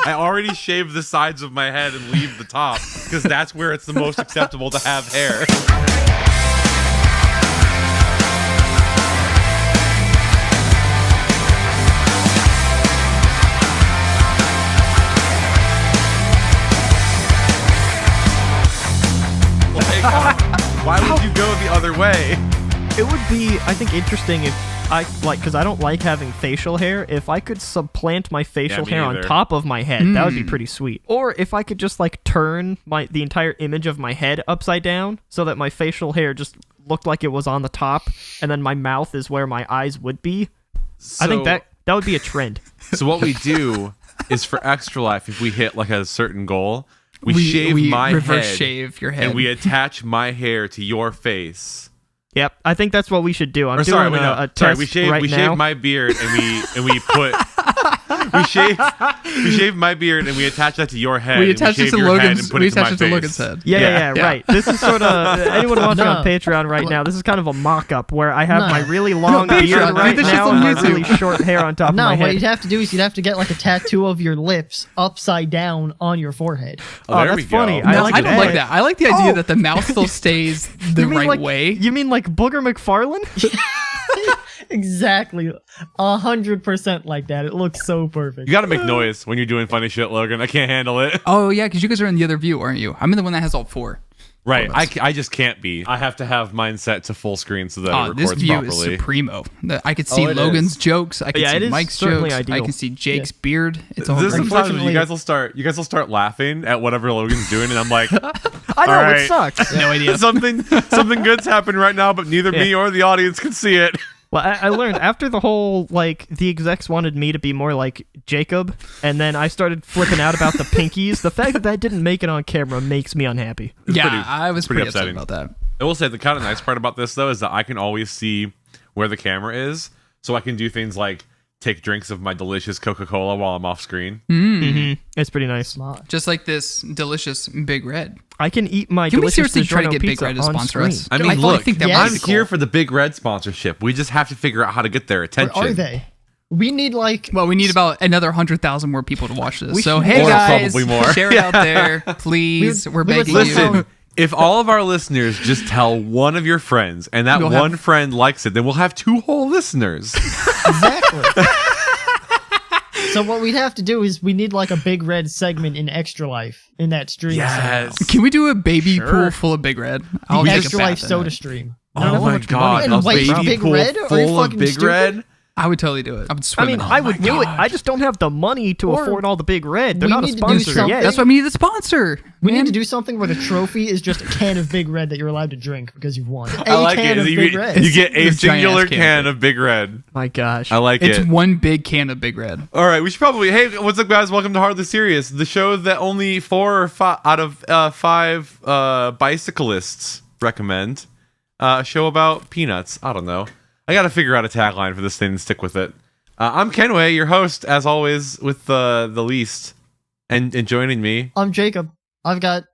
I already shave the sides of my head and leave the top because that's where it's the most acceptable to have hair. Why would you go the other way? It would be, I think, interesting if because I don't like having facial hair. If I could supplant my facial hair on top of my head, that would be pretty sweet. Or if I could just like turn the entire image of my head upside down so that my facial hair just looked like it was on the top, and then my mouth is where my eyes would be. I think that would be a trend. So what we do is for Extra Life, if we hit like a certain goal, we shave my reverse head, shave your head, and we attach my hair to your face. Yep, I think that's what we should do. I'm doing a test we shave my beard and we put we shave my beard and we attach that to your head. We attach it to Logan's. We attach it to Logan's face. head. Yeah, right. This is sort of anyone watching on Patreon right now. This is kind of a mock-up where I have my really long beard right now and my really short hair on top of my head. No, what you'd have to do is you'd have to get like a tattoo of your lips upside down on your forehead. Oh, that's funny. No, I don't like that. I like the idea that the mouth still stays the right way. You mean like Booger McFarlane? Exactly. 100% like that. It looks so perfect. You gotta make noise when you're doing funny shit, Logan. I can't handle it. Oh, yeah, because you guys are in the other view, aren't you? I'm in the one that has all four. Right. I just can't be. I have to have mine set to full screen so that it records this view properly. is supremo. I could see Logan's jokes. I can see Mike's jokes. Ideal. I can see Jake's beard. It's all There's great. sometimes you guys will start laughing at whatever Logan's doing, and I'm like, I know, right. it sucks. No idea. something good's happening right now, but neither me or the audience can see it. Well, I learned after the whole, the execs wanted me to be more like Jacob, and then I started flipping out about the pinkies. The fact that I didn't make it on camera makes me unhappy. I was pretty upset upsetting about that. I will say the kind of nice part about this, though, is that I can always see where the camera is, so I can do things like take drinks of my delicious Coca-Cola while I'm off screen. Mm-hmm. It's pretty nice. Just like this delicious Big Red. I can eat my Can we delicious seriously try to DiGiorno get Big pizza Red to on sponsor screen. us? I mean, I think that I'm might be here cool. for the Big Red sponsorship. We just have to figure out how to get their attention. Where are they? We need we need about another 100,000 more people to watch this. So, hey Or guys, probably more. share it out there, please. We're begging Listen, you. if all of our listeners just tell one of your friends, and that one friend likes it, then we'll have 2 whole listeners. Exactly. So what we'd have to do is we need like a Big Red segment in Extra Life in that stream. Yes. somehow. Can we do a baby pool full of Big Red? I'll The take Extra a bath Life in soda it. stream. Oh my god, And a white baby Big pool Red? Are you full of fucking Big stupid? Red? I would totally do it. I would swim in it. I would do it. I just don't have the money to afford all the Big Red. They're We not a need to do sponsor something. yet. That's why we need a sponsor. We man. need to do something where the trophy is just a can of Big Red that you're allowed to drink because you've won. I like can it. of Big Red. You get a It's a giant-ass singular can. can of Big Red. My gosh. I like It's it. one big can of Big Red. All right, we should probably. Hey, what's up, guys? Welcome to Hardly Serious, the show that only 4 or 5 out of 5 bicyclists recommend. A show about peanuts. I don't know. I got to figure out a tagline for this thing and stick with it. I'm Kenway, your host, as always, with the least, and joining me. I'm Jacob. I've got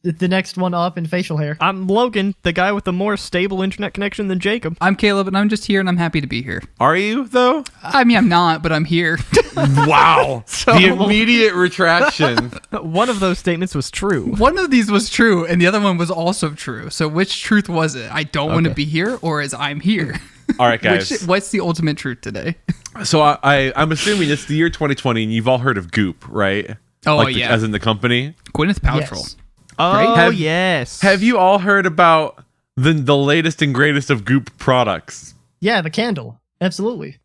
the next one up in facial hair. I'm Logan, the guy with the more stable internet connection than Jacob. I'm Caleb, and I'm just here, and I'm happy to be here. Are you though? I mean, I'm not, but I'm here. Wow, the immediate retraction. One of those statements was true. One of these was true, and the other one was also true. So which truth was it? I don't want to be here, or is I'm here? All right, guys. What's the ultimate truth today? So I'm assuming it's the year 2020, and you've all heard of Goop, right? Oh, like yeah. as in the company. Gwyneth Paltrow. Yes. Oh, yes. Have you all heard about the latest and greatest of Goop products? Yeah, the candle. Absolutely.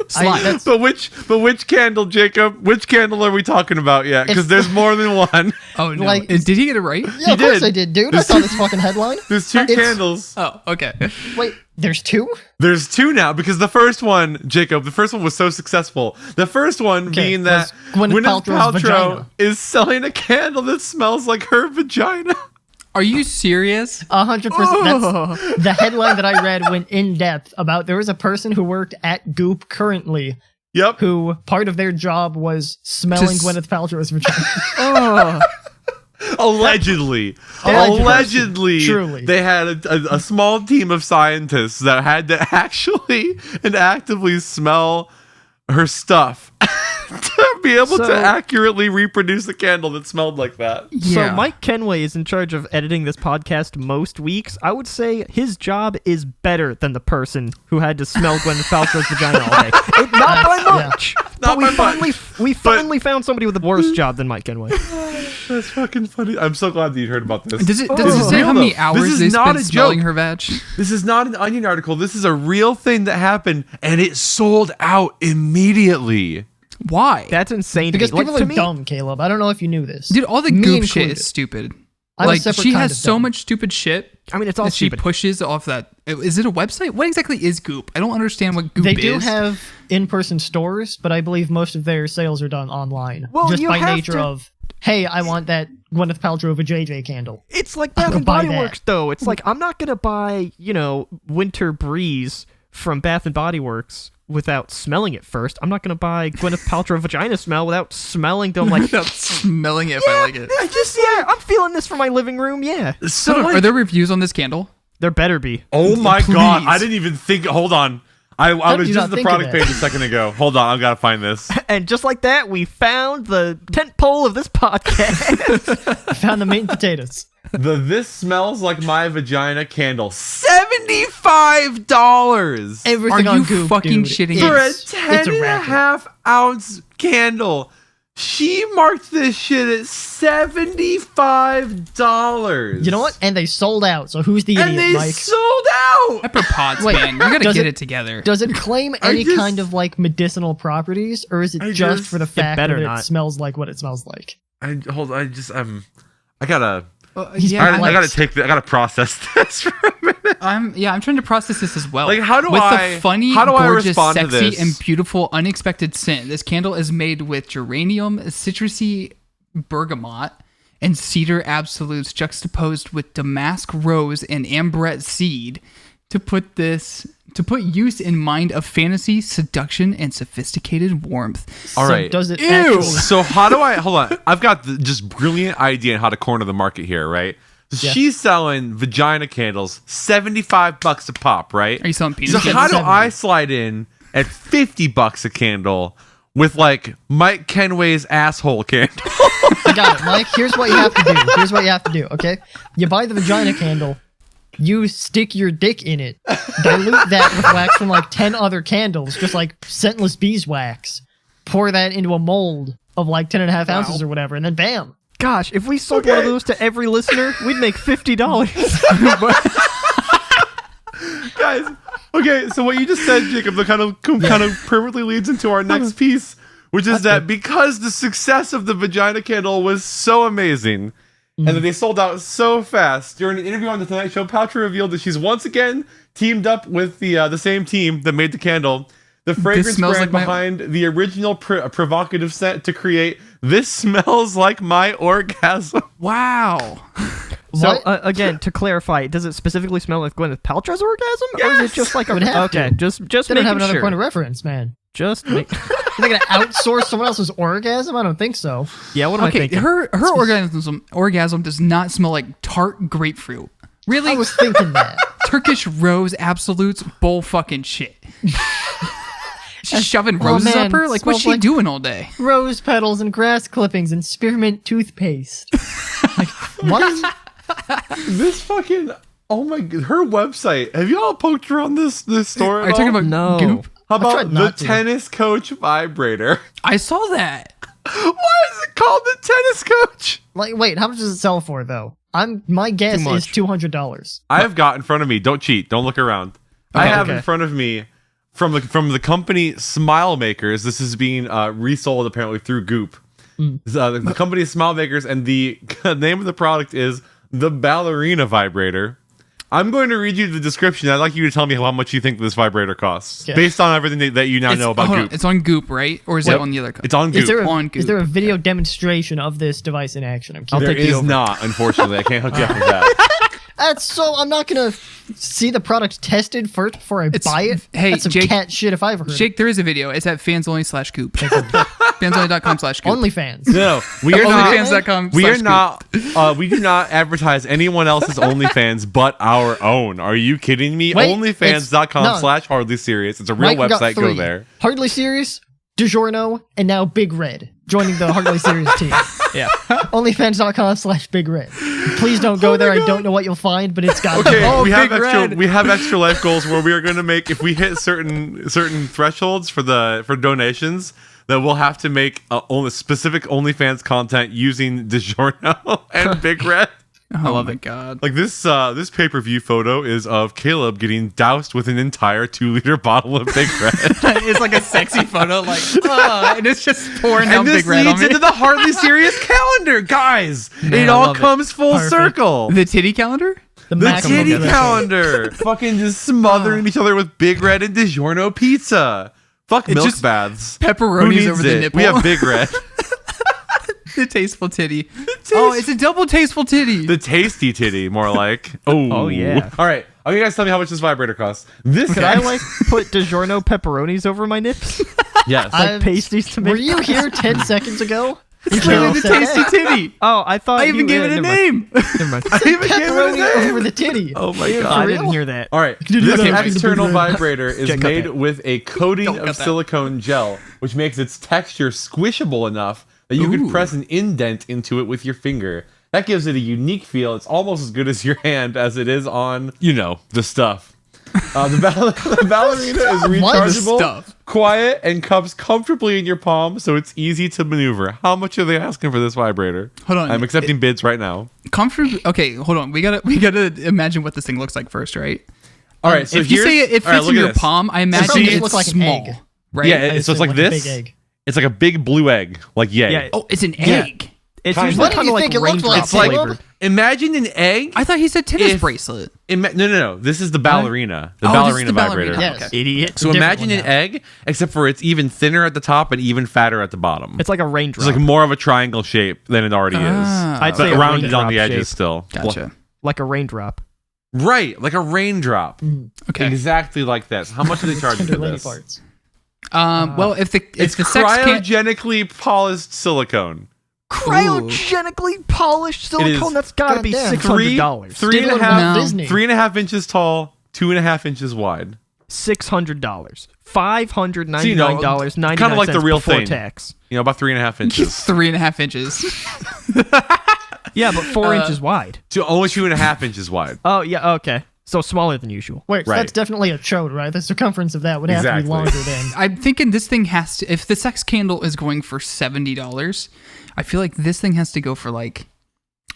Slime. But which candle, Jacob? Which candle are we talking about yet? Because there's more than one. Oh, no. Like- Did he get it right? Yeah, of course I did, dude. I saw this fucking headline. There's 2 candles. Oh, okay. Wait, there's 2? There's 2 now because the first one, Jacob, the first one was so successful. The first one being that was Gwyneth Paltrow's vagina. is selling a candle that smells like her vagina. Are you serious? 100%. That's the headline that I read went in depth about there was a person who worked at Goop currently Yep. who part of their job was smelling Just- Gwyneth Paltrow's vagina. Oh. Allegedly. Truly. They had a small team of scientists that had to actually and actively smell her stuff to to be able So- to accurately reproduce a candle that smelled like that. Yeah. So Mike Kenway is in charge of editing this podcast most weeks. I would say his job is better than the person who had to smell Gwyneth Paltrow's vagina all day. Not by much. But we finally found somebody with a worse job than Mike Kenway. That's fucking funny. I'm so glad that you heard about this. Does it say how many hours This is they not spent a smelling joke. her vag? This is not an Onion article. This is a real thing that happened, and it sold out immediately. Why? That's insane. Because to me. people Like, to are me, dumb, Caleb. I don't know if you knew this. Dude, all the Me goop shit included. is stupid. I'm a Like, separate she kind has of so dumb. much stupid shit. I mean, it's all that she stupid. pushes off that. Is it a website? What exactly is Goop? I don't understand what Goop They is. do have in-person stores, but I believe most of their sales are done online. Well, just you by have nature to- of, hey, I want that Gwyneth Paltrow of a JJ candle. It's like Bath and buy Body that. Works, though. It's like I'm not gonna buy, Winter Breeze from Bath and Body Works without smelling it first. I'm not gonna buy Gwyneth Paltrow vagina smell without smelling them. Like, Without smelling it if I like it. I'm feeling this for my living room. Yeah, So, Hold on, are there reviews on this candle? there better be. oh my Please. god! I didn't even think. Hold on. I did was you just not at the think of product that? page a second ago. Hold on, I've got to find this. And just like that, we found the tent pole of this podcast. I found the meat and potatoes. The This Smells Like My Vagina candle, $75 Everything Are on you Goop, fucking dude, shitting me? for a it's 10 it's a and a racket. half ounce candle. She marked this shit at $75. You know what? And they sold out. So who's the idiot, And they Mike? sold out. Pepper pots, Wait, man. You gotta does get it- it together. Does it claim any just- kind of like medicinal properties, or is it I just just- for the fact that better it not. smells like what it smells like? I gotta Yeah, like- I gotta process this for a minute. I'm trying to process this as well. Like, how do with I- the funny, how do I gorgeous, respond to sexy, this? and beautiful, unexpected scent? This candle is made with geranium, citrusy bergamot, and cedar absolutes juxtaposed with damask rose and amberette seed to put use in mind of fantasy, seduction, and sophisticated warmth. All So right. does it Ew. actually? So how do I hold on? I've got the just brilliant idea on how to corner the market here, right? So Yeah. she's selling vagina candles, $75 a pop, right? Are you selling penis So candles? how do 70. I slide in at $50 a candle with like Mike Kenway's asshole candle? I got it, Mike. Here's what you have to do. Okay, you buy the vagina candle. You stick your dick in it, dilute that with wax from like 10 other candles, just like scentless beeswax. Pour that into a mold of like 10 and a half ounces or whatever, and then bam. Gosh, if we sold one of those to every listener, we'd make $50. Guys, okay, so what you just said, Jacob, that kind of perfectly leads into our next piece, which is that because the success of the vagina candle was so amazing, and that they sold out so fast, during an interview on the Tonight Show, Paltrow revealed that she's once again teamed up with the same team that made the candle, the fragrance smells brand like my- behind the original provocative scent, to create This Smells Like My Orgasm. Wow. So What? again, to clarify, does it specifically smell like Gwyneth Paltrow's orgasm, or is Yes! it just like It would have okay? to. Just They don't making have another sure. point of reference, man. Just make. They're gonna outsource someone else's orgasm? I don't think so. Yeah, what am I Okay, thinking? her orgasm does not smell like tart grapefruit. Really? I was thinking that. Turkish rose absolutes bull fucking shit. She's shoving roses man, up her? Like, what's smells she like- doing all day? Rose petals and grass clippings and spearmint toothpaste. Like, what? This fucking her website. Have you all poked around this store? Are you talking about No. Goop? How tried about the not to. tennis coach vibrator? I saw that. Why is it called the tennis coach? Like, wait, how much does it sell for though? My guess Too is much. $200. I have got in front of me. Don't cheat. Don't look around. I have in okay. front of me from the company Smile Makers. This is being resold apparently through Goop. The company is Smile Makers, and the name of the product is the Ballerina Vibrator. I'm going to read you the description. I'd like you to tell me how much you think this vibrator costs, Yeah. based on everything that you now know about hold on, Goop. it's on Goop, right? Or is it on the other? It's on Goop. Is there, On is there a Goop. video demonstration of this device in action? I'm I'll curious. There take the is over. not, unfortunately. I can't hook you up with that. That's so. I'm not gonna see the product tested first before I buy it. Hey, That's some Jake- cat shit if I ever heard. Jake, there is a video. It's at fansonly/Goop. fansonly.com/Goop. OnlyFans. No, we are not. OnlyFans.com. We are not. We do not advertise anyone else's OnlyFans but our own. Are you kidding me? Wait, OnlyFans.com/hardly serious. It's a real Mike, we got website. Go 3. there. Hardly serious. DiGiorno, and now Big Red joining the Hardly Serious team. Yeah. OnlyFans.com/Big Red. Please don't go there. I don't know what you'll find, but it's got Okay, Big we have extra life goals where we are going to make, if we hit certain thresholds for donations, that we'll have to make only specific OnlyFans content using DiGiorno and Big Red. I love it. God. Like this pay-per-view photo is of Caleb getting doused with an entire 2-liter bottle of Big Red. It's like a sexy photo, like, and it's just pouring down And this Big Red on leads me. into the Hardly Serious calendar, guys. Man, it I all love it. comes full Perfect. circle. The titty calendar? The maximum titty of the- calendar. Fucking just smothering each other with Big Red and DiGiorno pizza. Fuck milk just baths. Pepperonis Who needs over the it? nipple. We have Big Red. The tasteful titty. Oh, it's a double tasteful titty. The tasty titty, more like. Oh, yeah. All right. Oh, you guys tell me how much this vibrator costs. This Could guy, I like put DiGiorno pepperonis over my nips? yes. Like pasties to make. Were you here 10 seconds ago? You Look at the said that. tasty titty. Oh, I thought I even you gave it a never mind. name. Never mind. I even gave it a Pepperoni name. over the titty. Oh my I god. didn't hear that. All right. you do This that? external vibrator is Check out made that. with a coating Don't of cut that. silicone gel, which makes its texture squishable enough that you Ooh. can press an indent into it with your finger. That gives it a unique feel. It's almost as good as your hand as it is on, the stuff. The ballerina is rechargeable, stuff? quiet, and cups comfortably in your palm, so it's easy to maneuver. How much are they asking for this vibrator? Hold on. I'm accepting bids right now. Comfort. Okay, hold on. We gotta imagine what this thing looks like first, right? All right, so if you say it all right, fits look in at your this. palm, I imagine probably it's look like an small, egg. right? Yeah, I so it's assume like a this. big egg. It's like a big blue egg, like yay. Yeah. Oh, it's an egg. It's Kinda. usually What do kind you of like think it looks raindrop like, It's like flavored. imagine an egg. I thought he said tennis If- bracelet. No. This is the ballerina. The Oh, this is ballerina the vibrator. ballerina. Yes. Okay. Idiot. So Different imagine one an now. egg, except for it's even thinner at the top and even fatter at the bottom. It's like a raindrop. It's like more of a triangle shape than it already Ah. I'd is, say but a rounded on raindrop the edges shape. still. Gotcha. like a raindrop. Right, like a raindrop. Okay. Exactly like this. How much are they charging for Tender lady this? parts. Well, if the It's sex can't, cryogenically polished silicone. Cryogenically polished silicone. That's got to be Goddamn. $600. Three and a Didn't half, No. Disney. 3.5 inches tall, 2.5 inches wide. $600. $599.99 kinda like the real before thing. tax. About 3.5 inches. 3.5 inches. Yeah, but 4 inches wide. To only 2.5 inches wide. Oh yeah, okay. So smaller than usual. Wait, so Right. that's definitely a chode, right? The circumference of that would have to Exactly. be longer than. I'm thinking this thing has to. If the sex candle is going for $70, I feel like this thing has to go for like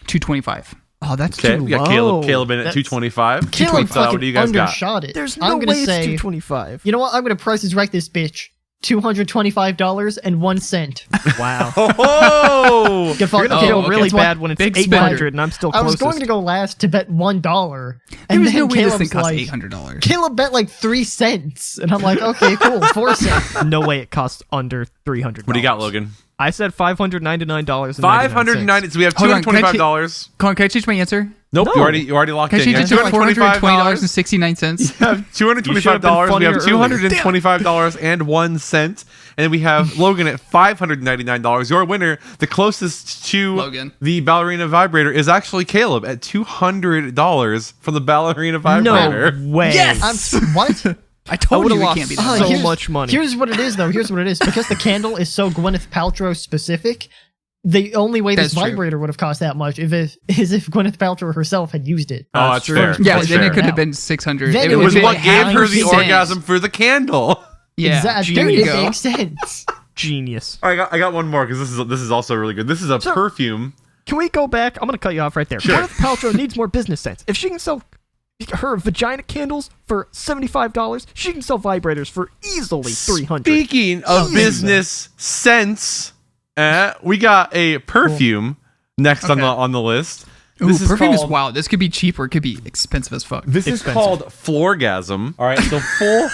$225. Oh, that's Okay, too we got low. Caleb in at That's- 225. Caleb So what fucking do you guys got? undershot it. There's no I'm gonna way say, it's 225. you know what? I'm gonna prices right this bitch. $225.01. Wow. Oh! Get fucked. You're gonna Okay, feel guess really what? bad when it's Big 800 and I'm still I was closest. going to go last to bet $1, and There's then no way this thing Caleb's costs like, $800. Caleb bet like 3 cents, and I'm like, okay, cool, 4 cents. No way it costs under $300. What do you got, Logan? I said $599. $590. So we have Hold on, can I $225. Can I change my answer? Nope, No. you already locked Can I in. change You it have to $225. $420.69? We have $225. We have $225.01. And we have Logan at $599. Your winner, the closest to Logan. the ballerina vibrator, is actually Caleb at $200 for the ballerina vibrator. No way. What? I told would've you it lost can't be so done. much. here's- money. Here's what it is, though. Here's what it is. Because the candle is so Gwyneth Paltrow specific, the only way this That's true. vibrator would have cost that much is if Gwyneth Paltrow herself had used it. Oh, that's true. fair. Yeah, That's then fair. it could have been 600. Then It was If what it gave had her the sense. orgasm for the candle. Yeah, Exactly. there Dude, you it go. makes sense. Genius. I got one more because this is also really good. This is a perfume. Can we go back? I'm going to cut you off right there. Sure. Gwyneth Paltrow needs more business sense. If she can sell her vagina candles for $75, she can sell vibrators for easily $300. Speaking of business sense, we got a perfume next Okay. on the list. Ooh, This is perfume is called- wild. This could be cheap or it could be expensive as fuck. This is Expensive. called Floorgasm. All right, so full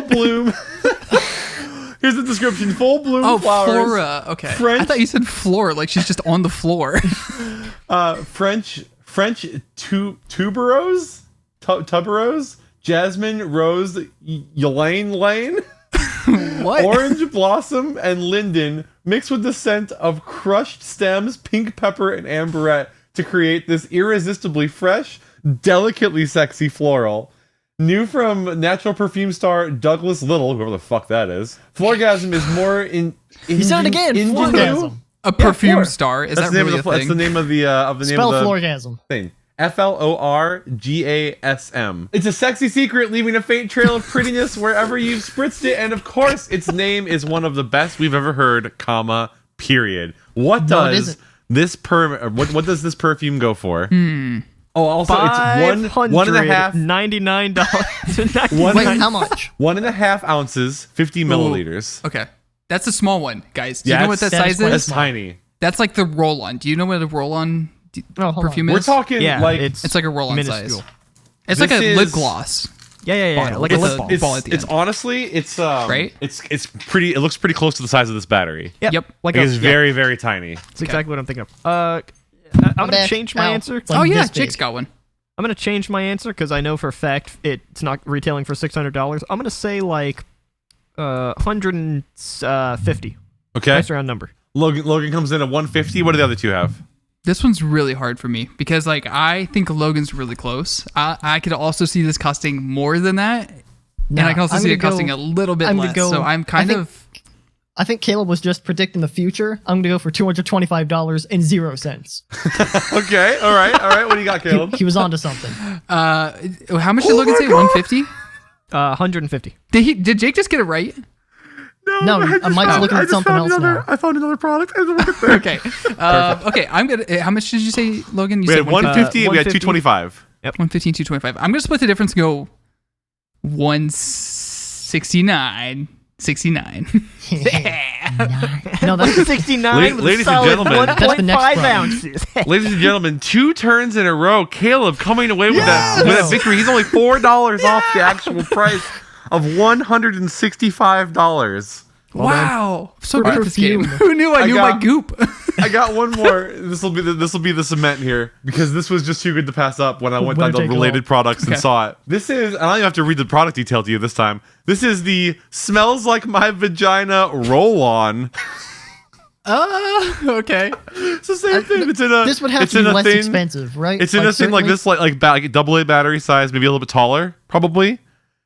bloom. Here's the description: full bloom flowers. Flora. Okay. French- I thought you said floor, like she's just on the floor. French tuberose, jasmine, rose, ylang lane, What? orange blossom, and linden mixed with the scent of crushed stems, pink pepper, and amberette to create this irresistibly fresh, delicately sexy floral. New from natural perfume star Douglas Little, whoever the fuck that is. Florgasm is more in. You said it again. Florgasm. A perfume star. Is that really a thing? That's the name of the Spell Florgasm. thing. Florgasm. It's a sexy secret, leaving a faint trail of prettiness wherever you've spritzed it, and of course, its name is one of the best we've ever heard. Comma. Period. What does this perfume go for? Oh, also it's one and a half $99. Wait, how much? 1.5 ounces, 50 milliliters. Okay, that's a small one, guys. Do you know what that size is? That's tiny. That's like the roll-on. Do you know what a roll-on perfume is? We're talking like it's like a roll-on minuscule. size. It's like a lip gloss. Yeah. Like a lip balm. It's honestly, it's right. It's pretty. It looks pretty close to the size of this battery. Yep. Like it's very, very tiny. That's exactly what I'm thinking of. I'm gonna change my answer. Oh yeah, Jake's got one. I'm gonna change my answer because I know for a fact it's not retailing for $600. I'm gonna say like 150. Okay. Nice round number. Logan comes in at 150. What do the other two have? This one's really hard for me because like I think Logan's really close. I could also see this costing more than that, and I can also see it costing a little bit less. So I'm I think Caleb was just predicting the future. I'm gonna go for $225.00. Okay, all right. What do you got, Caleb? He was onto something. How much did Logan say? 150. 150. Did Jake just get it right? No, Mike's looking at something else now. I found another product. Okay. Okay. I'm gonna. How much did you say, Logan? You we said had 150. We had 225. Yep. 115, 225. I'm gonna split the difference and go 169. 69. No, that's 69 with ladies a solid and gentlemen, that's the next 1.5 problem. ounces. Ladies and gentlemen, 2 turns in a row. Caleb coming away with that victory. He's only $4 off the actual price of $165. Wow. So good at this game. Perfume. Who knew I knew my goop? I got one more. This will be the cement here because this was just too good to pass up when I went down to related products and saw it. This is, and I don't even have to read the product detail to you this time. This is the Smells Like My Vagina roll-on. Okay. It's the same thing. It's in a. This would have to be less expensive, right? It's in a thing like this, like AA battery size, maybe a little bit taller, probably.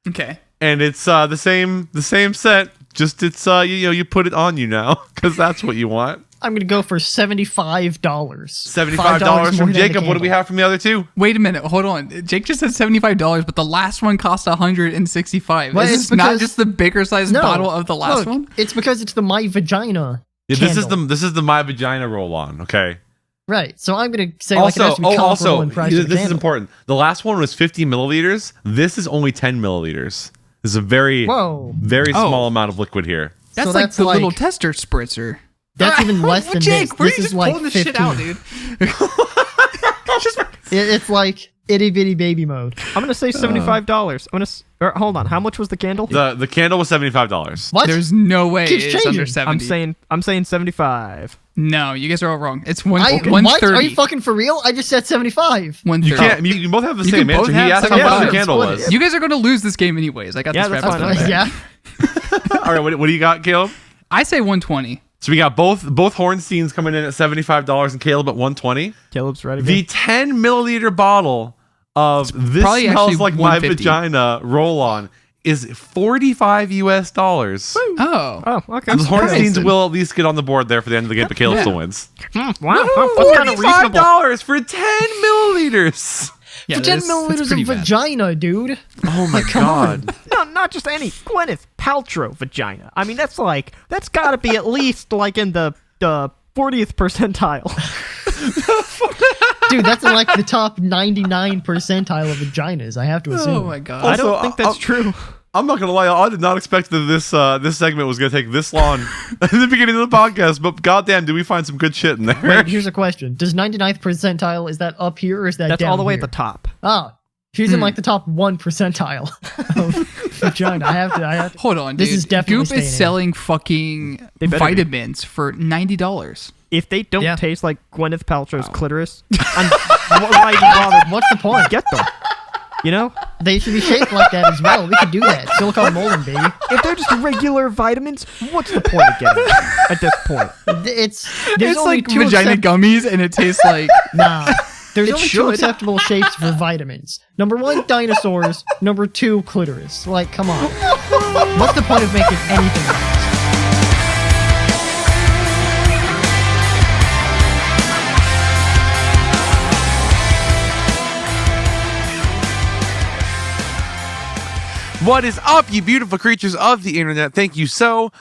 Okay. And it's the same scent. Just it's you put it on you now because that's what you want. I'm gonna go for $75. $75 from Jacob. What do we have from the other two? Wait a minute. Hold on. Jake just said $75, but the last one cost $165. Well, is this not just the bigger size bottle of the last one? It's because it's the My Vagina. Yeah, candle. this is the My Vagina roll on. Okay. Right. So I'm gonna say like it has to be comparable in price. This is important. The last one was 50 milliliters. This is only 10 milliliters. This is a very small amount of liquid here. That's like the little tester spritzer. That's even less than Jake, this. Where This are you is just like pulling this 15. shit out, dude? It's like itty bitty baby mode. I'm gonna say $75. Hold on. How much was the candle? The candle was $75. What? There's no way Keeps it's under changing. 70. I'm saying 75. No, you guys are all wrong. It's What? 130. Are you fucking for real? I just said 75. 130. You can't. You both have the You same can both answer. He have asked how much the 75. candle was. You guys are going to lose this game anyways. I got this that's wrapped fine. up. Yeah. All right. What do you got, Caleb? I say 120. So we got both Hornsteins coming in at $75 and Caleb at $120. Caleb's ready. The 10 milliliter bottle of This probably Smells actually Like My 150. Vagina roll-on is $45 US. Oh. Okay. The Hornsteins will at least get on the board there for the end of the game, but Caleb still wins. Wow. That's kind of reasonable. $45 for 10 milliliters. Yeah, For 10 that's milliliters pretty of bad. vagina, dude. Oh my god. No, not just any. Gwyneth Paltrow vagina. I mean, that's got to be at least like in the 40th percentile. Dude, that's in like the top 99 percentile of vaginas, I have to assume. Oh my god. I don't Also, think that's true. I'm not gonna lie, I did not expect that this segment was gonna take this long in the beginning of the podcast, but goddamn, did we find some good shit in there? Wait, here's a question. Does 99th percentile, is that up here or is that That's down all the way here? at the top. Ah, she's in like the top 1 percentile of vagina. I have to. Hold on, dude. This is definitely Goop staying is in. selling fucking They better be. vitamins for $90. If they don't Yeah. taste like Gwyneth Paltrow's clitoris, why even bother? What's the point? Get them. You know, They should be shaped like that as well. We could do that. Silicone molding, baby. if they're just regular vitamins, what's the point of getting them at this point? There's It's only like two vagina gummies and it tastes like Nah. There's It only two should. acceptable shapes for vitamins. Number 1, dinosaurs. Number 2, clitoris. Like, come on. What's the point of making anything else? What is up, you beautiful creatures of the internet? Thank you so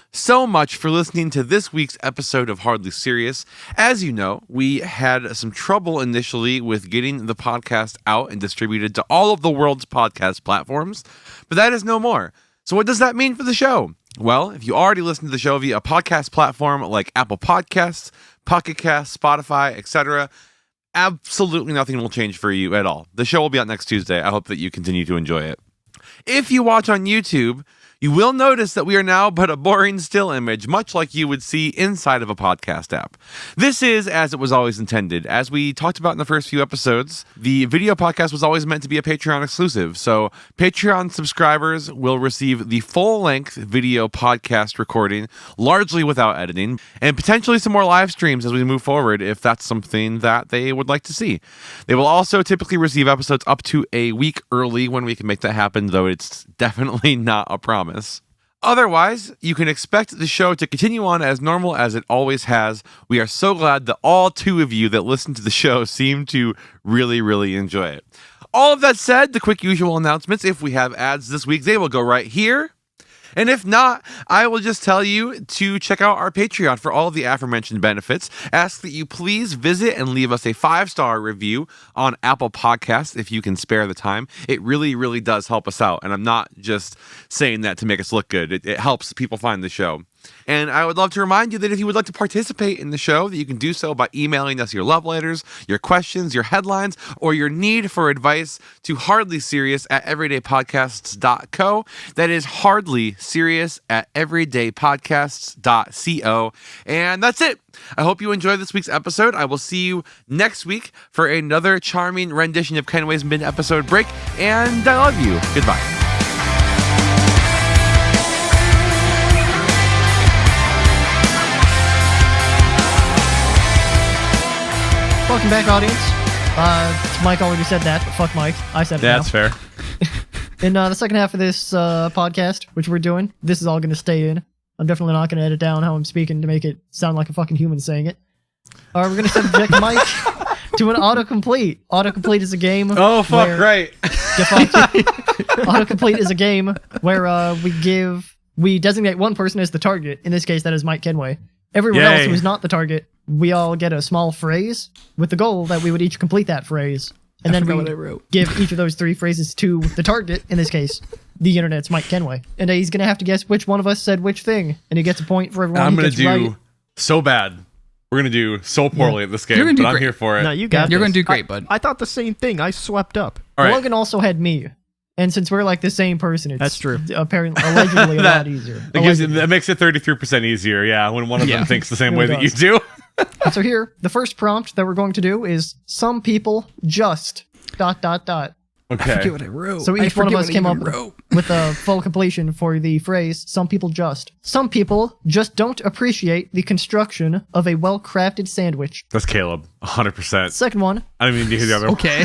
much for listening to this week's episode of Hardly Serious. As you know, we had some trouble initially with getting the podcast out and distributed to all of the world's podcast platforms, but that is no more. So what does that mean for the show? Well, if you already listen to the show via a podcast platform like Apple Podcasts, Pocket Casts, Spotify, etc., absolutely nothing will change for you at all. The show will be out next Tuesday. I hope that you continue to enjoy it. If you watch on YouTube, you will notice that we are now but a boring still image, much like you would see inside of a podcast app. This is as it was always intended. As we talked about in the first few episodes, the video podcast was always meant to be a Patreon exclusive. So Patreon subscribers will receive the full-length video podcast recording, largely without editing, and potentially some more live streams as we move forward if that's something that they would like to see. They will also typically receive episodes up to a week early when we can make that happen, though it's definitely not a promise. Otherwise, you can expect the show to continue on as normal as it always has. We are so glad that all two of you that listen to the show seem to really enjoy it. All of that said, the quick usual announcements. If we have ads this week, they will go right here. And if not, I will just tell you to check out our Patreon for all of the aforementioned benefits. Ask that you please visit and leave us a 5-star review on Apple Podcasts if you can spare the time. It really does help us out. And I'm not just saying that to make us look good. It helps people find the show. And I would love to remind you that if you would like to participate in the show, that you can do so by emailing us your love letters, your questions, your headlines, or your need for advice to hardlyserious@everydaypodcasts.co. That is hardlyserious@everydaypodcasts.co. And that's it. I hope you enjoyed this week's episode. I will see you next week for another charming rendition of Kenway's mid-episode break. And I love you. Goodbye. Welcome back, audience. Mike already said that, but fuck Mike. I said it now. That's fair. In the second half of this podcast, which we're doing, this is all going to stay in. I'm definitely not going to edit down how I'm speaking to make it sound like a fucking human saying it. We're going to subject Mike to an autocomplete. Autocomplete is a game. Oh, fuck, right. Autocomplete is a game where we designate one person as the target. In this case, that is Mike Kenway. Everyone else who is not the target, we all get a small phrase with the goal that we would each complete that phrase. And then we give each of those 3 phrases to the target, in this case, the internet's Mike Kenway. And he's going to have to guess which one of us said which thing. And he gets a point for everyone. I'm going to do so bad. We're going to do so poorly at this game, but I'm here for it. No, you got You're going to do great, bud. I thought the same thing. I swept up. All right. Logan also had me. And since we're like the same person, it's That's true. Apparently, allegedly a lot easier. That makes it 33% easier, when one of them thinks the same way that you do. So here, the first prompt that we're going to do is some people just ... Okay. I forget what I wrote. So each one of us came up with a full completion for the phrase, some people just. Some people just don't appreciate the construction of a well-crafted sandwich. That's Caleb, 100%. Second one. I don't even need to hear the other one. Okay.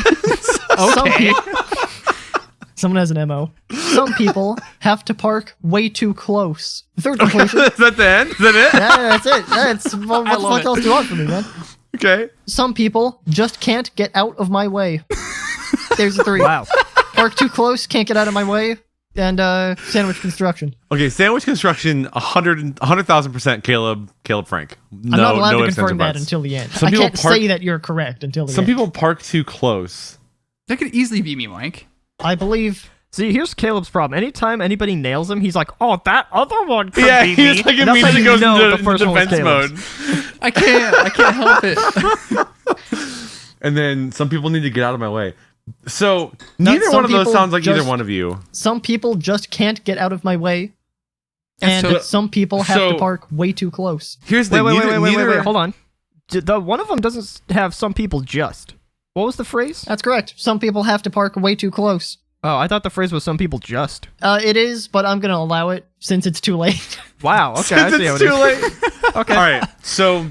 Someone has an MO. Some people have to park way too close. The third completion. Is that the end? Is that it? Yeah, that's it. What the fuck else do you want from me, man? Okay. Some people just can't get out of my way. There's the 3. Wow. Park too close, can't get out of my way, and sandwich construction. Okay, sandwich construction, 100,000% Caleb Frank. I'm not allowed to ifs, confirm ands, or that buts. until the end. Some I people can't say that you're correct until the Some end. people park too close. That could easily be me, Mike. I believe... See, here's Caleb's problem. Anytime anybody nails him, he's like, "Oh, that other one could be me." He's like And that's how immediately you goes know into the first one was defense Caleb's. mode. I can't help it. And then some people need to get out of my way. So neither one of those sounds like either one of you. Some people just can't get out of my way, and So- some people have to park way too close. Here's the Wait, neither. hold on. The one of them doesn't have some people just. What was the phrase? That's correct. Some people have to park way too close. Oh, I thought the phrase was some people just. It is, but I'm gonna allow it since it's too late. Wow. Okay, I see how It's it too is. late. Okay. All right. So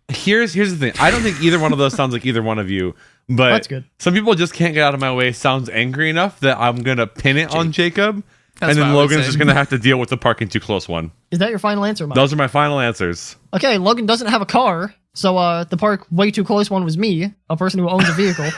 Here's the thing. I don't think either one of those sounds like either one of you. But That's good. Some people just can't get out of my way. Sounds angry enough that I'm gonna pin it on Jacob, That's and then what I would Logan's say. just gonna have to deal with the parking too close one. Is that your final answer, Mike? Those are my final answers. Okay, Logan doesn't have a car, so the park way too close one was me, a person who owns a vehicle.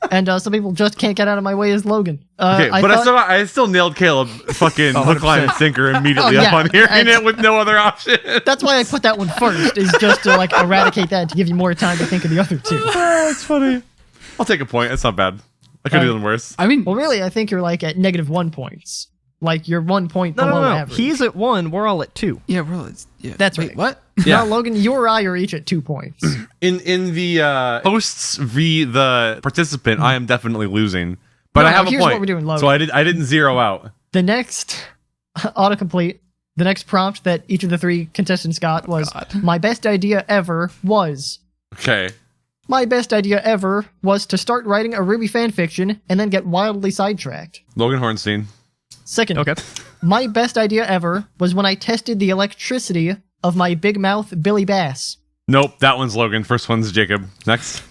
And some people just can't get out of my way as Logan. Okay, but I still nailed Caleb fucking hook, line, and sinker immediately upon hearing it with no other option. That's why I put that one first, is just to like eradicate that to give you more time to think of the other two. That's funny. I'll take a point. It's not bad. I could have done worse. I mean, Well, really, I think you're like at -1 points. Like you're 1 point below No. average. He's at 1. We're all at 2. yeah, we're yeah. That's Wait, right. what? Yeah. Now, Logan, you or I are each at 2 points. In the hosts v the participant, I am definitely losing. But No, I have no, a here's point. what we're doing, Logan. So I didn't zero out. The next autocomplete, the next prompt that each of the 3 contestants got was, my best idea ever was... Okay. My best idea ever was to start writing a Ruby fanfiction and then get wildly sidetracked. Logan Hornstein. Second, Okay. my best idea ever was when I tested the electricity of my big mouth Billy Bass. Nope, that one's Logan. First one's Jacob. Next.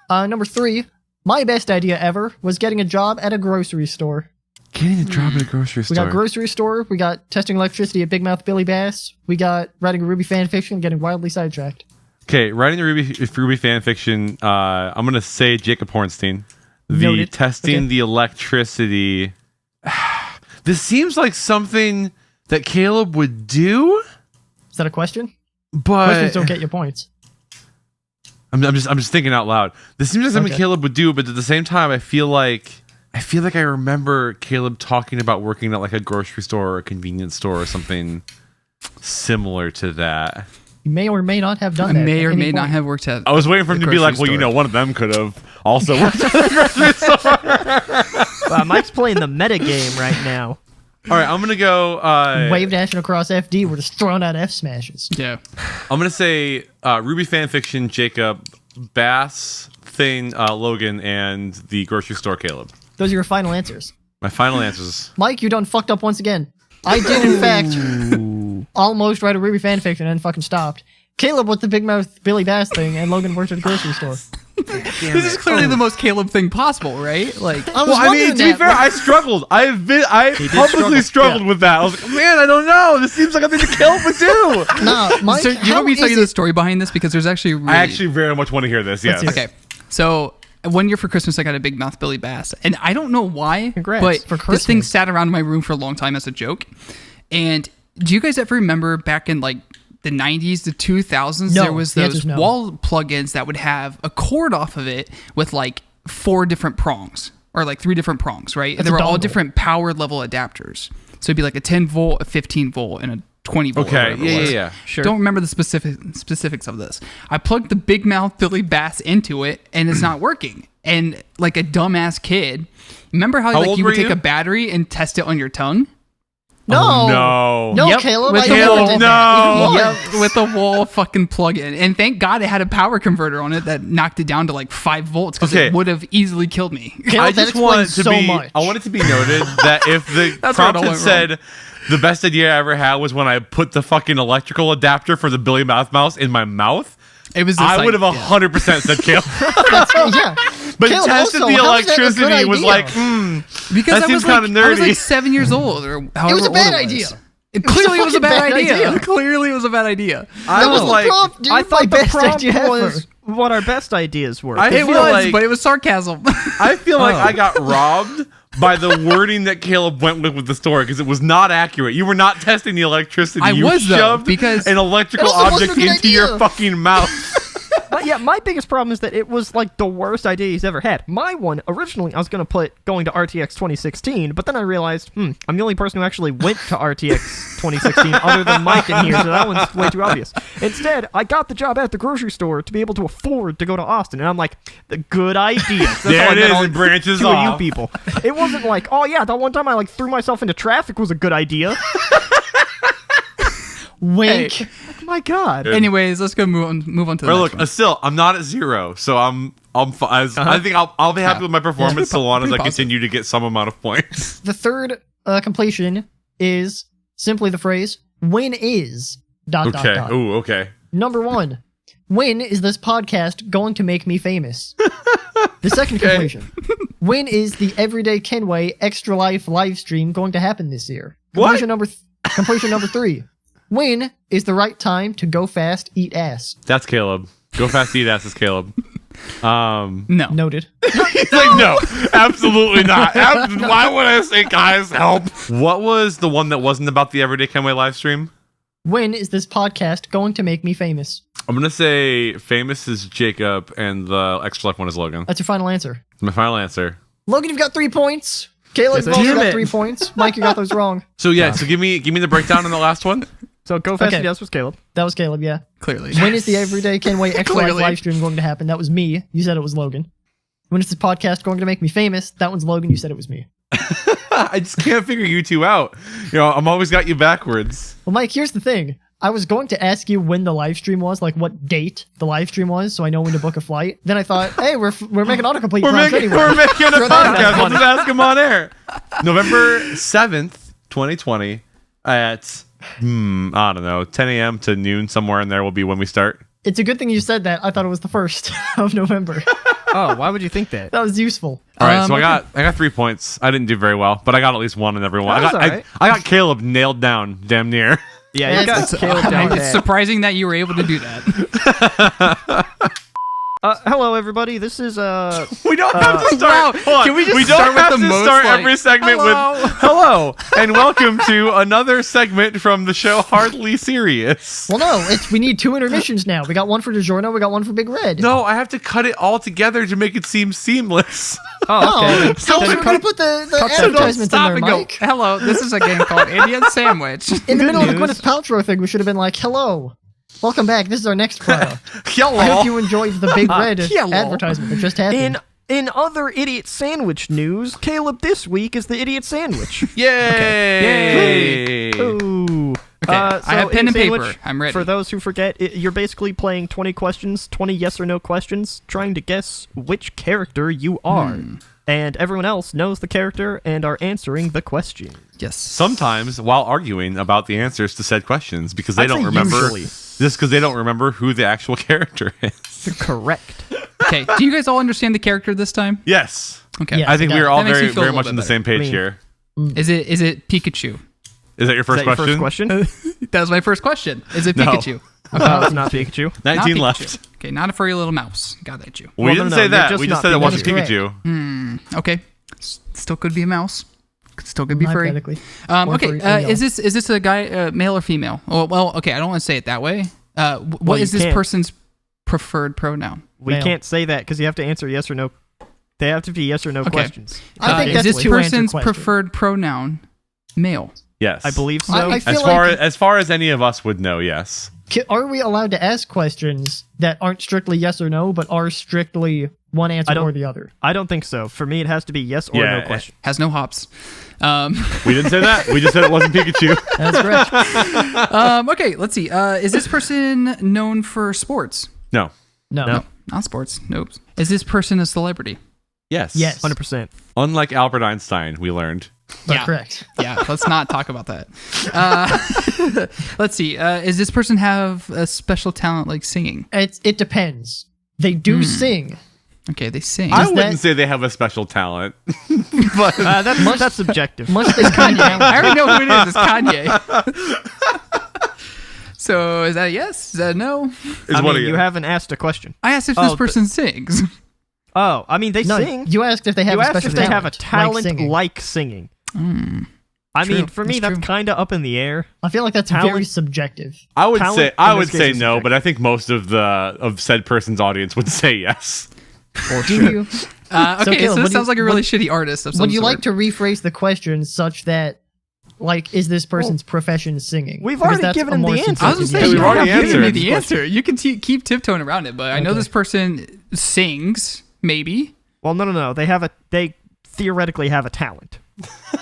Number 3, my best idea ever was getting a job at a grocery store. Getting a job at a grocery We got grocery store, we got testing electricity at Big Mouth Billy Bass, we got writing a Ruby fanfiction and getting wildly sidetracked. Okay, writing the Ruby fan fiction. I'm gonna say Jacob Hornstein. The Noted. testing Okay. the electricity. This seems like something that Caleb would do, Is that a question? but Questions don't get you points. I'm just thinking out loud. This seems like something Okay. Caleb would do, but at the same time, I feel like I remember Caleb talking about working at like a grocery store or a convenience store or something similar to that. You may or may not have I done that. may at or any may not point. have worked at. I was waiting for him the to be like, grocery well, you store. know, one of them could have also worked at the grocery store. Mike's playing the meta game right now. All right, I'm gonna go. Wave dashing across FD, we're just throwing out F smashes. Yeah. I'm gonna say Ruby fanfiction, Jacob, Bass, Thing, Logan, and the grocery store, Caleb. Those are your final answers. My final answers. Mike, you done fucked up once again. I did, in fact, almost write a Ruby fanfiction and then fucking stopped. Caleb with the big mouth Billy Bass thing, and Logan worked at a grocery store. This is clearly the most Caleb thing possible, right? Like, I was Well, I mean, wondering to be that. fair, I struggled. I publicly struggled with that. I was like, man, I don't know. This seems like a thing that Caleb would do. Nah, Mike, so do you how want me to tell is you the it- story behind this? Because there's actually really... I actually very much want to hear this. Yes. hear it. Okay. So one year for Christmas, I got a big mouth Billy Bass, and I don't know why, Congrats. but For this thing Christmas. sat around in my room for a long time as a joke. And do you guys ever remember back in like the 90s, the 2000s, No, there was the those answer's no. wall plugins that would have a cord off of it with like 4 different prongs or like 3 different prongs, right? That's And they a were all dongle. different power level adapters. So it'd be like a 10 volt, a 15 volt, and a 20 volt. or Okay. whatever it was. Yeah. Sure. Don't remember the specifics of this. I plugged the big mouth Billy Bass into it, and it's not working. And like a dumbass kid, remember how like old you were would take you? a battery and test it on your tongue? No. Oh, no. No, Yep, Caleb, with I the never wall. did No. that. Even Yep, with the wall fucking plug-in. And thank God it had a power converter on it that knocked it down to like 5 volts because Okay. it would have easily killed me. Caleb, I that just want explains to so be. much. I want it to be noted that if the That's where it prompt all had went said the best idea I ever had was when I put the fucking electrical adapter for the Billy Mouth mouse in my mouth, It was. This, I like, would have 100% said Caleb. yeah. But Caleb, tested also, the how is that a good electricity was idea? like, because that I seems was like, kinda I was nerdy. like 7 years old or however It was a old bad was. idea. It clearly was a fucking bad bad idea. idea. Clearly it was a bad idea. I That was the like, prompt, dude. I My thought the best prompt idea ever. was what our best ideas were. I It feel was, like but it was sarcasm. I feel like I got robbed by the wording that Caleb went with the story because it was not accurate. You were not testing the electricity. I you was, though, shoved because- an electrical It also wasn't object a good into your idea. fucking mouth. But yeah, my biggest problem is that it was like the worst idea he's ever had. My one, originally, I was going to put going to RTX 2016, but then I realized, I'm the only person who actually went to RTX 2016 other than Mike in here, so that one's way too obvious. Instead, I got the job at the grocery store to be able to afford to go to Austin, and I'm like, the good idea. That's There Oh, all I it meant is, on it branches to off. you people. It wasn't like, oh yeah, that one time I like threw myself into traffic was a good idea. Wink. Hey. My God. Anyways, let's go move on to the But next look, one. still, I'm not at 0, so I think I'll be happy with my performance so long as I Pretty positive. continue to get some amount of points. The third completion is simply the phrase "when is." Okay. Ooh, okay. Number 1. When is this podcast going to make me famous? The second completion. When is the Everyday Kenway Extra Life live stream going to happen this year? Completion number 3. When is the right time to go fast, eat ass? That's Caleb. Go fast, eat ass is Caleb. No. Noted. He's like, no, absolutely not. Why would I say, guys, help? What was the one that wasn't about the Everyday Kenway live stream? When is this podcast going to make me famous? I'm going to say famous is Jacob and the Extra Life one is Logan. That's your final answer. My final answer. Logan, you've got 3 points. Caleb, you've also got 3 points. Mike, you got those wrong. So so give me the breakdown on the last one. So go fast, yes, was Caleb. That was Caleb, yeah. Clearly. When is the Everyday Kenway Extra Life live stream going to happen? That was me. You said it was Logan. When is this podcast going to make me famous? That one's Logan. You said it was me. I just can't figure you two out. I'm always got you backwards. Well, Mike, here's the thing. I was going to ask you when the live stream was, like what date the live stream was, so I know when to book a flight. Then I thought, hey, we're making autocomplete prompts anyway. We're making a podcast. We'll just ask him on air. November 7th, 2020 at, I don't know, 10 a.m. to noon, somewhere in there will be when we start. It's a good thing you said that. I thought it was the 1st of November. Oh, why would you think that? That was useful. All right, so I got 3 points. I didn't do very well, but I got at least one in every one. I got Caleb nailed down damn near. Yeah, you got Caleb down. It's surprising that you were able to do that. Hello, everybody. This is We don't have to start. Wow. Hold on. Can we just don't start with have the to most, start like, every segment hello? with hello and welcome to another segment from the show Hardly Serious. Well, no, we need 2 intermissions now. We got one for DiGiorno, we got one for Big Red. No, I have to cut it all together to make it seem seamless. Oh, okay. How are we going to put the advertisements in Stop there, and go. Mike? Hello, this is a game called Indian Sandwich. In the middle of the news. Gwyneth Paltrow thing, we should have been like, hello, welcome back. This is our next product. Hello. I hope you enjoyed the Big Red hello. advertisement that just happened. In other idiot sandwich news, Caleb this week is the idiot sandwich. Yay! Ooh. Okay, I have pen and Idiot paper. Sandwich, I'm ready. For those who forget, you're basically playing 20 questions, 20 yes or no questions, trying to guess which character you are. And everyone else knows the character and are answering the question. Yes. Sometimes while arguing about the answers to said questions because they I'd don't say remember. usually. Just because they don't remember who the actual character is. You're correct. Okay, do you guys all understand the character this time? Yes. Okay. Yeah. I think we are all That makes me very, feel a very little much bit on the better. same page Me. here. Is it Pikachu? Is that your Is first that question? your first question? That was my first question. Is it No. Pikachu? No, it's not Pikachu. 19 Not left. Pikachu. Okay, not a furry little mouse. Got at you. We Well, didn't no, say you're that. just We just not said it Pikachu. wasn't Correct. Pikachu. Okay. Still could be a mouse. Still could be furry. Hypothetically. Or Okay. furry, or Is this a guy, male or female? Oh, well, okay. I don't want to say it that way. What Well, is you this can't. person's preferred pronoun? We Male. can't say that because you have to answer yes or no. They have to be yes or no Okay. questions. I think is that's this a two-answer person's question. preferred pronoun male? Yes. I believe so. I feel As far as any of us would know, yes. Are we allowed to ask questions that aren't strictly yes or no, but are strictly one answer or the other? I don't think so. For me, it has to be yes or Yeah. no question. Has no hops. We didn't say that. We just said it wasn't Pikachu. That's correct. Okay, let's see. Is this person known for sports? No. No. Not sports. Nope. Is this person a celebrity? Yes. Yes. 100%. Unlike Albert Einstein, we learned. That's correct. Yeah, let's not talk about that. Let's see. Is this person have a special talent like singing? It depends. They do sing. Okay, they sing. I that- wouldn't say they have a special talent. But That's subjective. Much they kind I of already know who it is. It's Kanye. So is that a yes? Is that a no? I what mean, again? you haven't asked a question. I asked if this Oh, person sings. Oh, I mean, they No, sing. you asked if they have You a asked special if they have a talent talent like singing. like singing. I True. mean, for me, That's that's true. kind of up in the air. I feel like that's Talent- very subjective. I would Talent say in this case is no, subjective. but I think most of said person's audience would say yes. Do you? Okay, Caleb, so what this do you- sounds like a really shitty artist of some Would you sort. like to rephrase the question such that, like, is this person's profession singing? We've Because already that's given a him more the answer. I was gonna subjective say, Yeah, you we've don't already have to give me answered. the answer. You can keep tiptoeing around it, but I know Okay. this person sings, maybe. Well, no. They theoretically have a talent,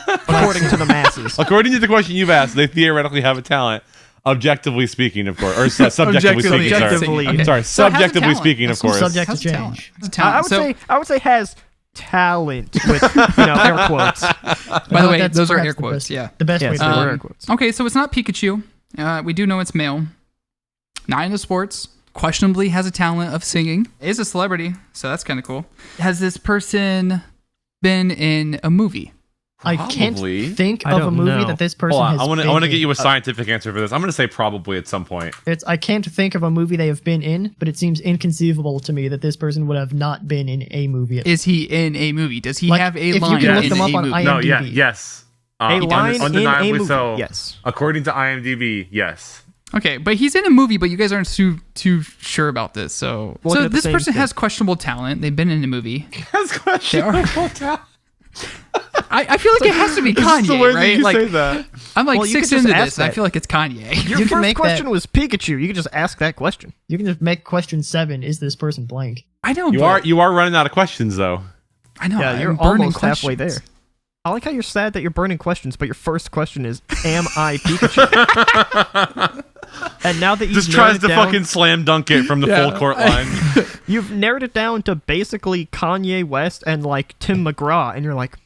according to the masses. According to the question you've asked, they theoretically have a talent. Objectively speaking, of course, or subjectively Objectively. speaking. Sorry, Objectively. Okay. sorry. So it has a Subjectively talent. speaking, of That's some course. subject Has to a talent. change. Has a talent. I would So, say has talent with air quotes. by the way, That's those are perhaps air the quotes. best- Yeah. The best Yes, way they to were do air it. quotes. Okay, so it's not Pikachu. We do know it's male. not into sports, questionably has a talent of singing, is a celebrity, so that's kind of cool. Has this person been in a movie? I can't Probably. think I of a don't movie know. that this person Hold on, has I been want to get in. you a scientific answer for this. I'm going to say probably at some point. I can't think of a movie they have been in, but it seems inconceivable to me that this person would have not been in a movie. Is he in a movie? Does he Like, have a if you line can look in them a up on movie? IMDb. No, yes. A line in a undeniably movie, so. yes. According to IMDb, yes. Okay, but he's in a movie, but you guys aren't too sure about this. So Looking at the this same person thing. has questionable talent. They've been in a movie. That's questionable talent. I feel like it has to be Kanye, So where did right? you like say that? I'm like Well, you 6 could just into ask this. And I that. feel like it's Kanye. Your You can first make question that- was Pikachu. You could just ask that question. You can just make question 7, is this person blank? I know. You are running out of questions though. I know. Yeah, I'm you're burning almost halfway questions. there. I like how you're sad that you're burning questions, but your first question is, "Am I Pikachu?" And now that you've Just narrowed tries it to down, fucking slam dunk it from the Yeah. full court line. you've narrowed it down to basically Kanye West and like Tim McGraw, and you're like,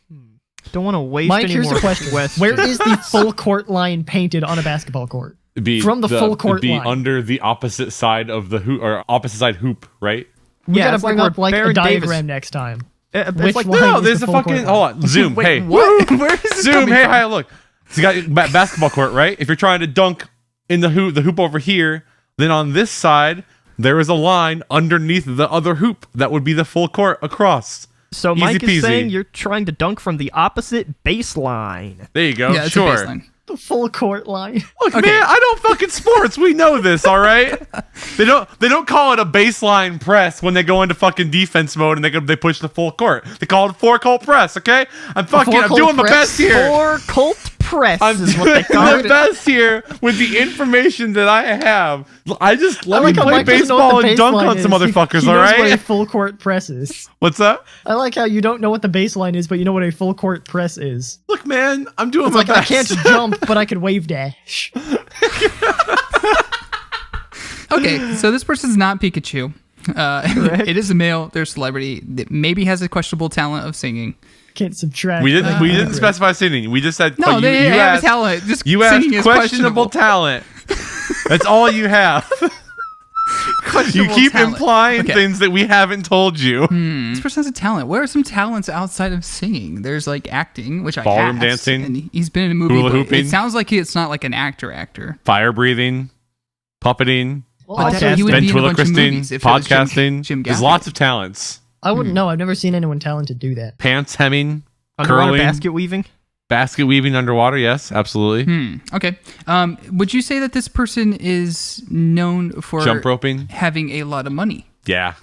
don't want to waste Mike, any here's more the question. questions. Where is the full court line painted on a basketball court? It'd be From the full court be line. under the opposite side of the hoop or opposite side hoop, right? We Yeah, gotta it's like bring up where like a Baron Davis- diagram next time. It's Which like one? No, is there's the a full fucking court hold on. Zoom. Wait, hey, what? Where is this zoom. coming Hey, from? hi, look. So you got basketball court, right? If you're trying to dunk in the hoop over here, then on this side there is a line underneath the other hoop that would be the full court across. So Easy Mike is peasy. saying you're trying to dunk from the opposite baseline. There you go. Yeah, it's sure. a baseline. The full court line. Look, Okay. man, I don't fucking sports. We know this, all right? They don't call it a baseline press when they go into fucking defense mode and they push the full court. They call it four court press, okay? I'm court doing my press? best here. Or Colt Press I'm is what doing they call my it. best here with the information that I have. I just let me how play Mike doesn't know what baseball the and dunk baseline on some is. motherfuckers, He all knows what a right? full court press is. What's up? I like how you don't know what the baseline is, but you know what a full court press is. Look, man, I'm doing It's my like I best. can't jump, but I could wave dash. Okay, so this person's not Pikachu. It is a male. They're a celebrity that maybe has a questionable talent of singing. Can't subtract. We didn't specify singing. We just said No, you they have asked, a talent. Just You asked singing is questionable talent. That's all you have. You Questionable keep talent. implying Okay. things that we haven't told you. This person has a talent. What are some talents outside of singing? There's like acting, which I Ballroom asked, dancing, and he's been in a movie. hula But hooping. it sounds like it's not like an actor. Fire breathing, puppeting, But that's why he would be in a bunch of movies ventriloquisting, if it was podcasting. Jim There's Gaffigan. lots of talents. I wouldn't know. I've never seen anyone talented do that. Pants hemming, Underwater curling, basket weaving. basket weaving underwater. Yes, absolutely. Okay. Would you say that this person is known for Jump roping. having a lot of money? Yeah.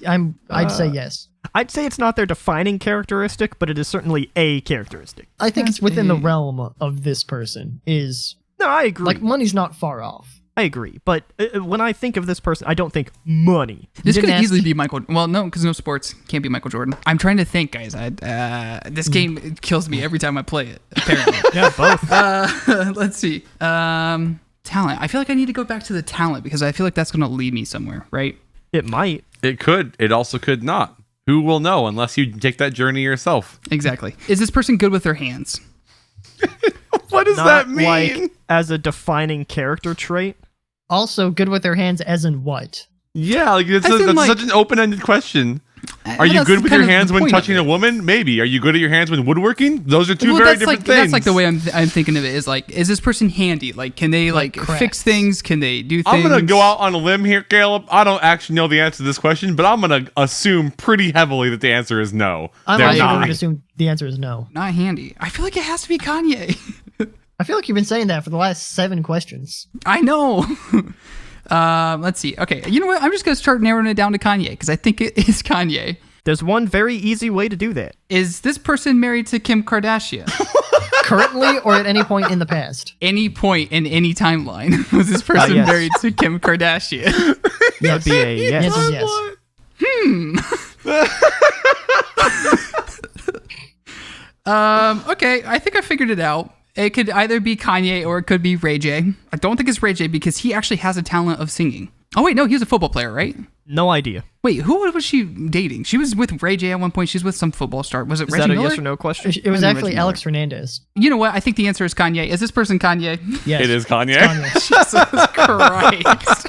I'd say yes. I'd say it's not their defining characteristic, but it is certainly a characteristic. I think it's within the realm of this person. Is No, I agree. like money's not far off. I agree. But when I think of this person, I don't think money. This could didn't ask- easily be Michael. Well, no, because no sports. Can't be Michael Jordan. I'm trying to think, guys. This game kills me every time I play it, apparently. Yeah, both. Let's see. Talent. I feel like I need to go back to the talent because I feel like that's going to lead me somewhere, right? It might. It could. It also could not. Who will know unless you take that journey yourself? Exactly. Is this person good with their hands? What does Not that mean? like as a defining character trait. Also, good with their hands, as in what? Yeah, like As in, that's like- such an open-ended question. Are Well, you that's good with kind your of hands the when point of touching it. a woman? Maybe. Are you good at your hands when woodworking? Those are two very that's different like things. that's like the way I'm thinking of it. Is like, is this person handy? Like, can they like crafts. fix things? Can they do things? I'm gonna go out on a limb here, Caleb. I don't actually know the answer to this question, but I'm gonna assume pretty heavily that the answer is no. I'm They're also going not. to assume the answer is no. Not handy. I feel like it has to be Kanye. I feel like you've been saying that for the last 7 questions. I know. Let's see. Okay, you know what? I'm just gonna start narrowing it down to Kanye because I think it is Kanye. There's one very easy way to do that. Is this person married to Kim Kardashian? Currently or at any point in the past? Any point in any timeline was this person Yes. married to Kim Kardashian? That'd be a yes. Yes is yes. Okay, I think I figured it out. It could either be Kanye or it could be Ray J. I don't think it's Ray J because he actually has a talent of singing. Oh wait, no, he was a football player, right? No idea. Wait, who was she dating? She was with Ray J at one point. She was with some football star. Was it Is Reggie that a Miller? yes or no question? It was Reggie actually Miller. Alex Hernandez. You know what? I think the answer is Kanye. Is this person Kanye? Yes. It is Kanye. It's Kanye. Jesus Christ.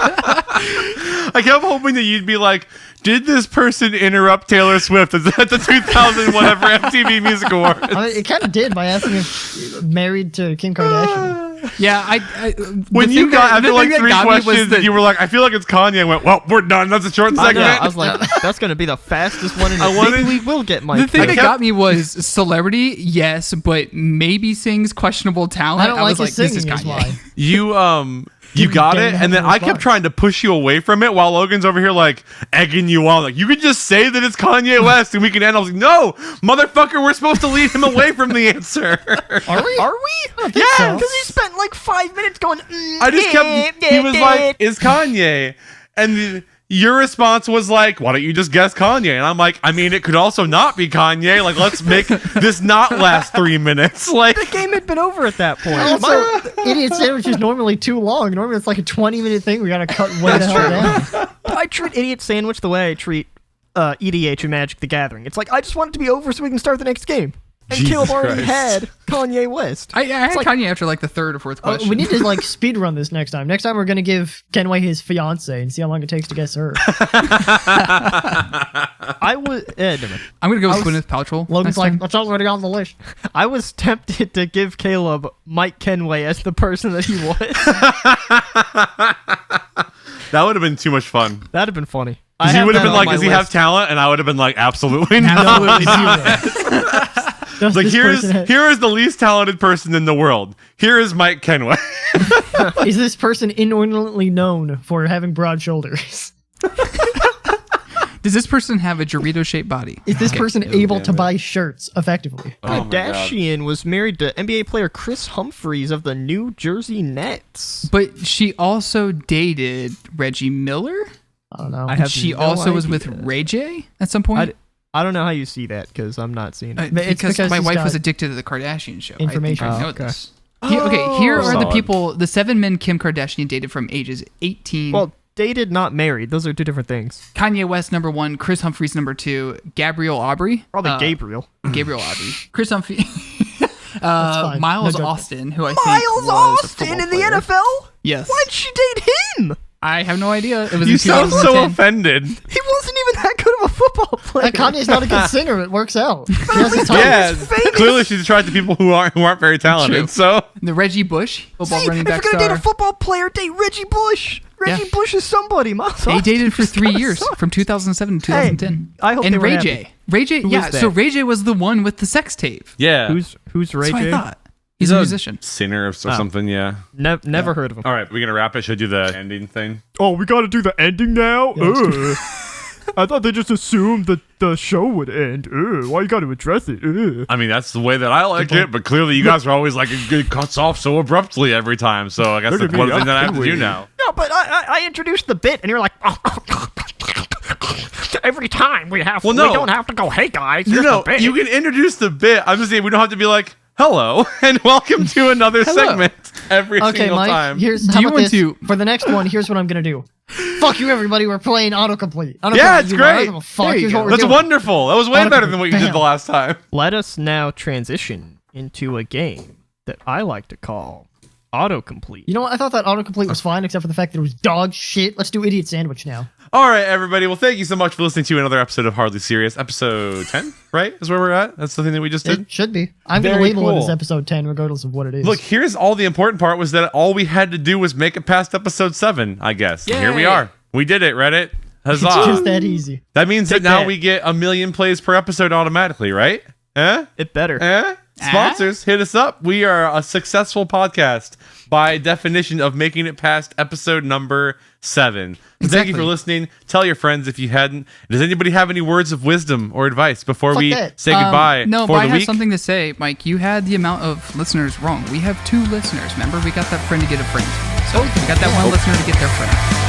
I kept hoping that you'd be like, did this person interrupt Taylor Swift at the 2000 whatever MTV Music Awards? I mean, it kind of did by asking if married to Kim Kardashian. Yeah, I When you got after like 3 questions, that you were like, I feel like it's Kanye. I went, well, we're done. That's a short I know. segment. I was like, that's going to be the fastest one. And I wanted- maybe we will get Mike. The thing that kept- got me was celebrity, yes, but maybe sings questionable talent. I don't like was his this is singing is Kanye. why. You got didn't it, have and then a I kept response. trying to push you away from it while Logan's over here like egging you on. Like, you could just say that it's Kanye West and we can end. I was like, no, motherfucker, we're supposed to lead him away from the answer. Are we? Are we? Yeah, so. Because he spent like 5 minutes going. I just kept. He was like, "Is Kanye?" And your response was like, "Why don't you just guess Kanye?" And I'm like, "I mean, it could also not be Kanye. Like, let's make this not last 3 minutes." Like, The game had been over at that point. Also, Idiot Sandwich is normally too long. Normally it's like a 20-minute thing. We gotta cut way the hell down. I treat Idiot Sandwich the way I treat EDH in Magic the Gathering. It's like, I just want it to be over so we can start the next game. And Jesus Caleb already Christ. had Kanye West. I had like- Kanye after like the third or fourth question. We need to like speed run this next time. Next time we're gonna give Kenway his fiance and see how long it takes to guess her. I was. Never mind. I'm gonna go with Gwyneth Paltrow. Logan's next like, time. that's already on the list. I was tempted to give Caleb Mike Kenway as the person that he was. that would have been too much fun. That'd have been funny. Because he would have been like, "Does "Does he have talent?" And I would have been like, "Absolutely not." Absolutely not. Does Like, this person have- here is the least talented person in the world. Here is Mike Kenway. is this person inordinately known for having broad shoulders? Does this person have a Dorito-shaped body? Is this person able to buy shirts effectively? Oh my God. Kardashian was married to NBA player Chris Humphries of the New Jersey Nets. But she also dated Reggie Miller. I don't know. I have She no also was with idea. Ray J at some point. I don't know how you see that because I'm not seeing it. It's because because my he's wife was got addicted to the Kardashian show. information. I think I Oh, know okay. this. Here are the Solid. people, the 7 men Kim Kardashian dated from ages 18. Well, dated, not married. Those are two different things. Kanye West number 1, Chris Humphries number 2, Gabrielle Aubrey. Probably Gabriel. Gabriel Aubrey. Chris Humphries. fine. Miles No judgment. Austin, who I think Miles was a Austin football in the player. NFL? Yes. Why'd she date him? I have no idea. It was You in sound so 2010. offended. He wasn't even that good of a football player. Kanye's not a good singer. It works out. She has a talent. Yeah, famous. clearly she's attracted to people who aren't very talented. True. So The Reggie Bush, football See, running if back you're gonna star. date a football player, date Reggie Bush. Reggie Yeah. Bush is somebody. Miles They Austin dated for just 3 kinda years, sucks. from 2007 to 2010. I hope and they were Ray happy. J. Ray J, Who yeah. is that? So Ray J was the one with the sex tape. yeah, Who's Ray That's what J? I thought. He's a musician. sinner or something? Yeah. Never heard of him. All right, we're gonna wrap it. Should I do the ending thing? Oh, we gotta do the ending now? Yeah, I thought they just assumed that the show would end. Why you gotta address it? I mean, that's the way that I like it, but clearly you guys are always like, it cuts off so abruptly every time. So I guess Look that's at one me, thing that I have to do I'm now. No, but I introduced the bit, and you're like, every time we Well, no. don't have to go, hey guys, You here's know, the bit. you can introduce the bit. I'm just saying we don't have to be like, hello and welcome to another segment every Okay, single Mike. time. Here's Do how you about want this? to- For the next one, here's what I'm gonna do. Fuck you, everybody. We're playing autocomplete. I don't Yeah, care what it's you are. I great. don't give a fuck. There you Here's go. what we're That's doing. wonderful. That was way better than what you did Bam. the last time. Let us now transition into a game that I like to call autocomplete. You know what? I thought that autocomplete was fine, except for the fact that it was dog shit. Let's do Idiot Sandwich now. All right, everybody. Well, thank you so much for listening to another episode of Hardly Serious, episode 10, right? Is where we're at. That's the thing that we just did. It should be. I'm going to Very label it as cool. episode 10, regardless of what it is. Look, here's all the important part was that all we had to do was make it past episode 7, I guess. And here we Yay. are. We did it, Reddit. it's Huzzah. just that easy. That means that Take now that. we get 1 million plays per episode automatically, right? It better. Sponsors, hit us up. We are a successful podcast by definition of making it past episode number 7. So Thank you Exactly. for listening. Tell your friends if you hadn't. Does anybody have any words of wisdom or advice before Fuck we that. say goodbye No, for but I the have week? something to say, Mike. You had the amount of listeners wrong. We have 2 listeners. Remember, we got that friend to get a friend. So we got that one listener to get their friend.